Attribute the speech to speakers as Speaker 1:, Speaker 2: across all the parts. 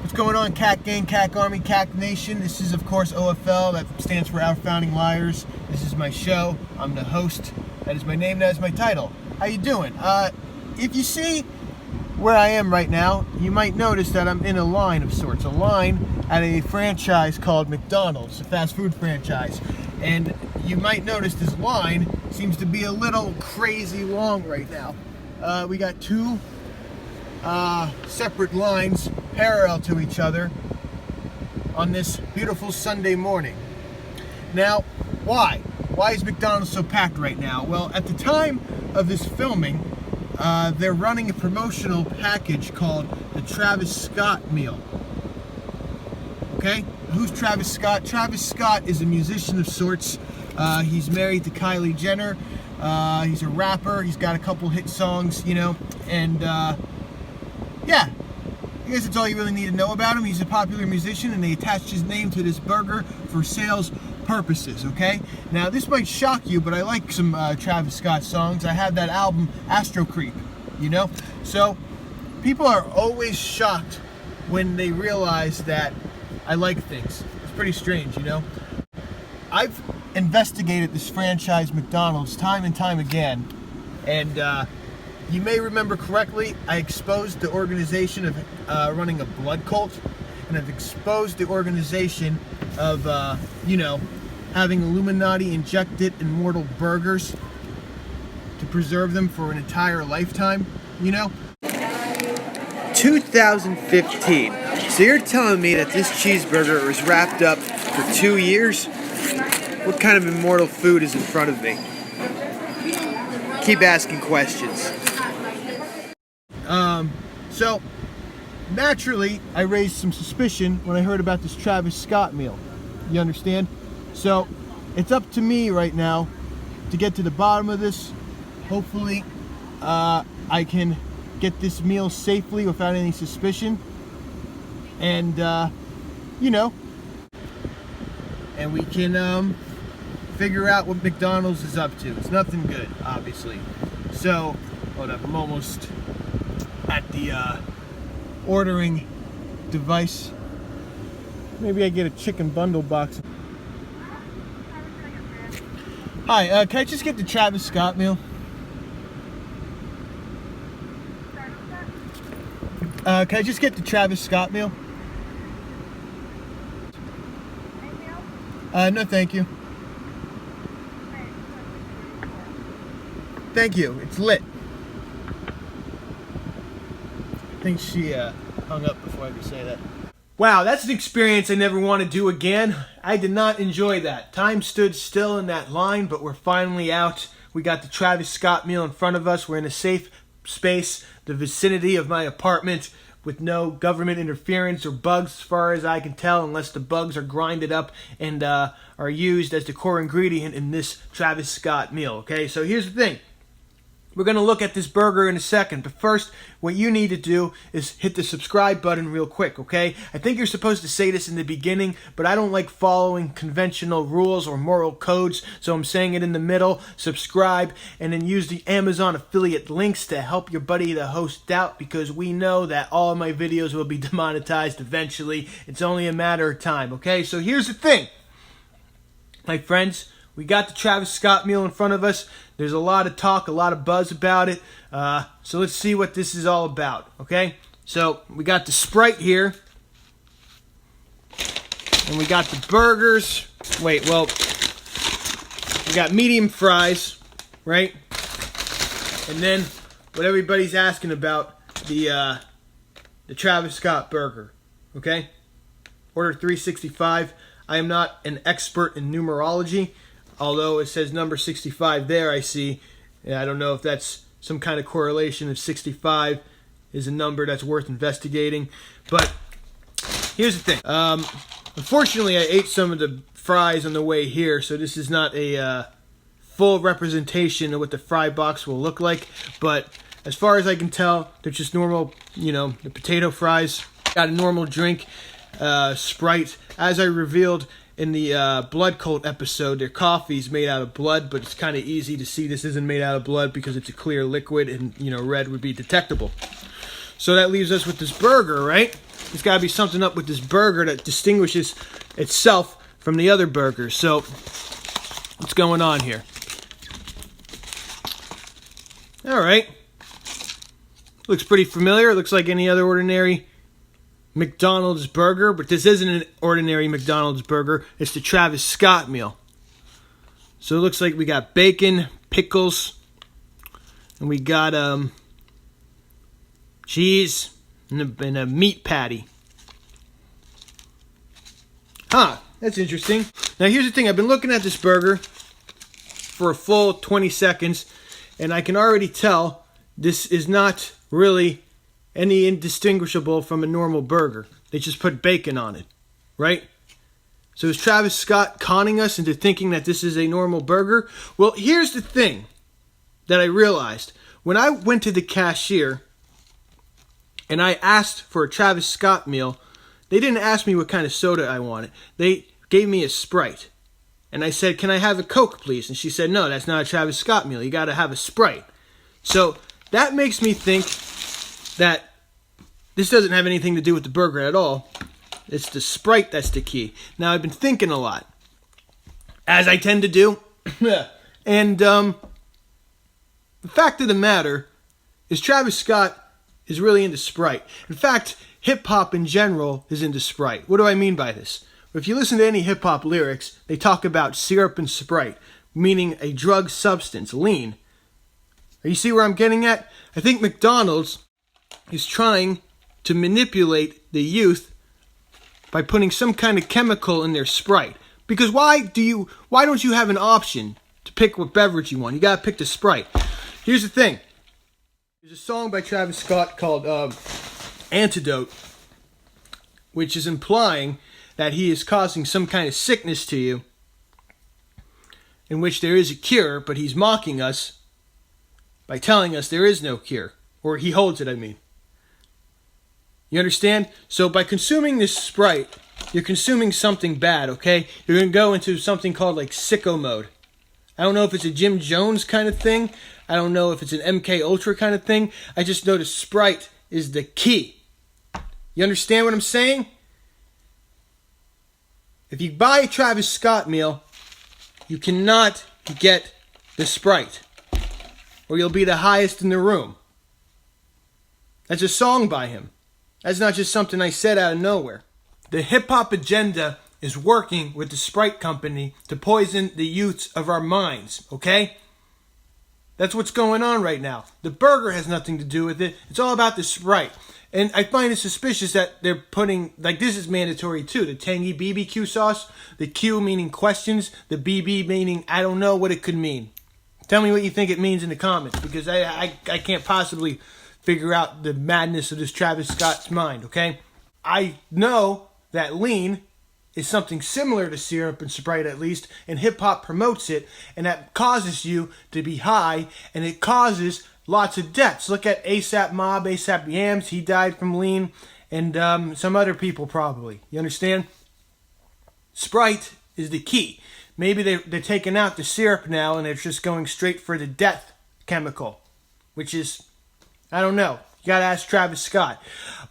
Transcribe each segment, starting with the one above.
Speaker 1: What's going on, CAC Gang, CAC Army, CAC Nation? This is, of course, OFL. That stands for Our Founding Liars. This is my show. I'm the host. That is my name. That is my title. How you doing? If you see where I am right now, you might notice that I'm in a line of sorts. A line at a franchise called McDonald's, a fast food franchise. And you might notice this line seems to be a little crazy long right now. We got two separate lines parallel to each other on this beautiful Sunday morning. Now, why? Why is McDonald's so packed right now? Well, at the time of this filming, they're running a promotional package called the Travis Scott meal. Okay? Who's Travis Scott? Travis Scott is a musician of sorts. He's married to Kylie Jenner. He's a rapper. He's got a couple hit songs, you know, and yeah, I guess that's all you really need to know about him. He's a popular musician, and they attached his name to this burger for sales purposes, okay? Now, this might shock you, but I like some Travis Scott songs. I have that album, Astro Creep, you know? So, people are always shocked when they realize that I like things. It's pretty strange, you know? I've investigated this franchise, McDonald's, time and time again, and you may remember correctly, I exposed the organization of running a blood cult, and I've exposed the organization of, you know, having Illuminati injected immortal burgers to preserve them for an entire lifetime, you know? 2015. So you're telling me that this cheeseburger was wrapped up for 2 years? What kind of immortal food is in front of me? Keep asking questions. So, naturally, I raised some suspicion when I heard about this Travis Scott meal. You understand? So, it's up to me right now to get to the bottom of this. Hopefully, I can get this meal safely without any suspicion. And, you know, and we can, figure out what McDonald's is up to. It's nothing good, obviously. So, hold up, I'm almost at the ordering device. Maybe I get a chicken bundle box. Hi, can I just get the Travis Scott meal? Can I just get the Travis Scott meal? No, thank you. Thank you. It's lit. I think she hung up before I could say that. Wow, that's an experience I never want to do again. I did not enjoy that. Time stood still in that line, but we're finally out. We got the Travis Scott meal in front of us. We're in a safe space, the vicinity of my apartment, with no government interference or bugs as far as I can tell, unless the bugs are grinded up and are used as the core ingredient in this Travis Scott meal. Okay, so here's the thing. We're going to look at this burger in a second, but first, what you need to do is hit the subscribe button real quick, okay? I think you're supposed to say this in the beginning, but I don't like following conventional rules or moral codes, so I'm saying it in the middle. Subscribe, and then use the Amazon affiliate links to help your buddy the host out, because we know that all of my videos will be demonetized eventually. It's only a matter of time, okay? So here's the thing, my friends. We got the Travis Scott meal in front of us. There's a lot of talk, a lot of buzz about it. So let's see what this is all about, okay? So we got the Sprite here. And we got the burgers. Wait, well, we got medium fries, right? And then what everybody's asking about, the Travis Scott burger, okay? Order 365. I am not an expert in numerology. Although it says number 65 there, I see. I don't know if that's some kind of correlation. If 65 is a number that's worth investigating. But here's the thing. Unfortunately, I ate some of the fries on the way here, so this is not a full representation of what the fry box will look like. But as far as I can tell, they're just normal, you know, the potato fries. Got a normal drink, Sprite. As I revealed in the blood cult episode, their coffee's made out of blood, but it's kind of easy to see this isn't made out of blood because it's a clear liquid, and, you know, red would be detectable. So that leaves us with this burger, right? there's got to be something up with this burger that distinguishes itself from the other burgers. So, what's going on here? All right. Looks pretty familiar. It looks like any other ordinary McDonald's burger, but this isn't an ordinary McDonald's burger. It's the Travis Scott meal. So it looks like we got bacon, pickles, and we got cheese and a meat patty. Huh, that's interesting. Now here's the thing. I've been looking at this burger for a full 20 seconds, and I can already tell this is not really any indistinguishable from a normal burger. They just put bacon on it, right? So is Travis Scott conning us into thinking that this is a normal burger? Well, here's the thing that I realized. When I went to the cashier and I asked for a Travis Scott meal, they didn't ask me what kind of soda I wanted. They gave me a Sprite. And I said, "Can I have a Coke, please?" And she said, "No, that's not a Travis Scott meal. You got to have a Sprite." So that makes me think that this doesn't have anything to do with the burger at all. It's the Sprite that's the key. Now, I've been thinking a lot, as I tend to do. And the fact of the matter is Travis Scott is really into Sprite. In fact, hip-hop in general is into Sprite. What do I mean by this? If you listen to any hip-hop lyrics, they talk about syrup and Sprite, meaning a drug substance, lean. You see where I'm getting at? I think McDonald's is trying to manipulate the youth by putting some kind of chemical in their Sprite. Because why don't you have an option to pick what beverage you want? You gotta pick the Sprite. Here's the thing. There's a song by Travis Scott called Antidote, which is implying that he is causing some kind of sickness to you, in which there is a cure, but he's mocking us by telling us there is no cure. Or he holds it, I mean. You understand? So by consuming this Sprite, you're consuming something bad, okay? You're going to go into something called like sicko mode. I don't know if it's a Jim Jones kind of thing. I don't know if it's an MK Ultra kind of thing. I just know the Sprite is the key. You understand what I'm saying? If you buy a Travis Scott meal, you cannot get the Sprite, or you'll be the highest in the room. That's a song by him. That's not just something I said out of nowhere. The hip-hop agenda is working with the Sprite company to poison the youths of our minds, okay? That's what's going on right now. The burger has nothing to do with it. It's all about the Sprite. And I find it suspicious that they're putting, like, this is mandatory too, the tangy BBQ sauce, the Q meaning questions, the BB meaning I don't know what it could mean. Tell me what you think it means in the comments, because I can't possibly figure out the madness of this Travis Scott's mind, okay? I know that lean is something similar to syrup and Sprite at least, and hip-hop promotes it, and that causes you to be high, and it causes lots of deaths. Look at ASAP Mob, ASAP Yams, he died from lean, and some other people probably. You understand? Sprite is the key. Maybe they're taking out the syrup now, and they're just going straight for the death chemical, which is, I don't know. You gotta ask Travis Scott.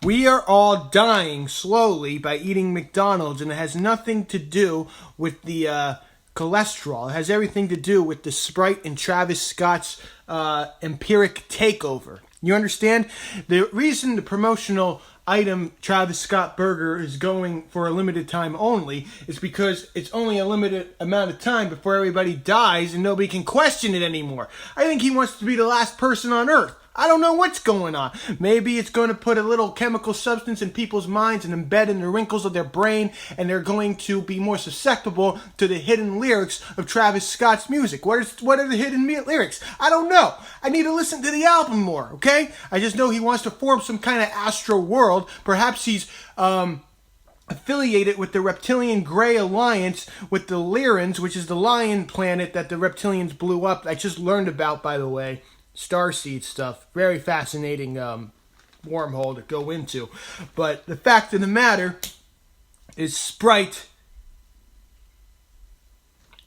Speaker 1: We are all dying slowly by eating McDonald's, and it has nothing to do with the cholesterol. It has everything to do with the Sprite and Travis Scott's empiric takeover. You understand? The reason the promotional item Travis Scott burger is going for a limited time only is because it's only a limited amount of time before everybody dies and nobody can question it anymore. I think he wants to be the last person on earth. I don't know what's going on. Maybe it's going to put a little chemical substance in people's minds and embed in the wrinkles of their brain, and they're going to be more susceptible to the hidden lyrics of Travis Scott's music. What are the hidden lyrics? I don't know. I need to listen to the album more, okay? I just know he wants to form some kind of astro world. Perhaps he's affiliated with the Reptilian Grey Alliance with the Lyrans, which is the lion planet that the reptilians blew up. I just learned about, by the way. Starseed stuff. Very fascinating wormhole to go into. But the fact of the matter is Sprite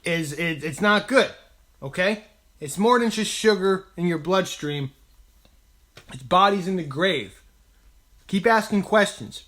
Speaker 1: it's not good. Okay? It's more than just sugar in your bloodstream. It's bodies in the grave. Keep asking questions.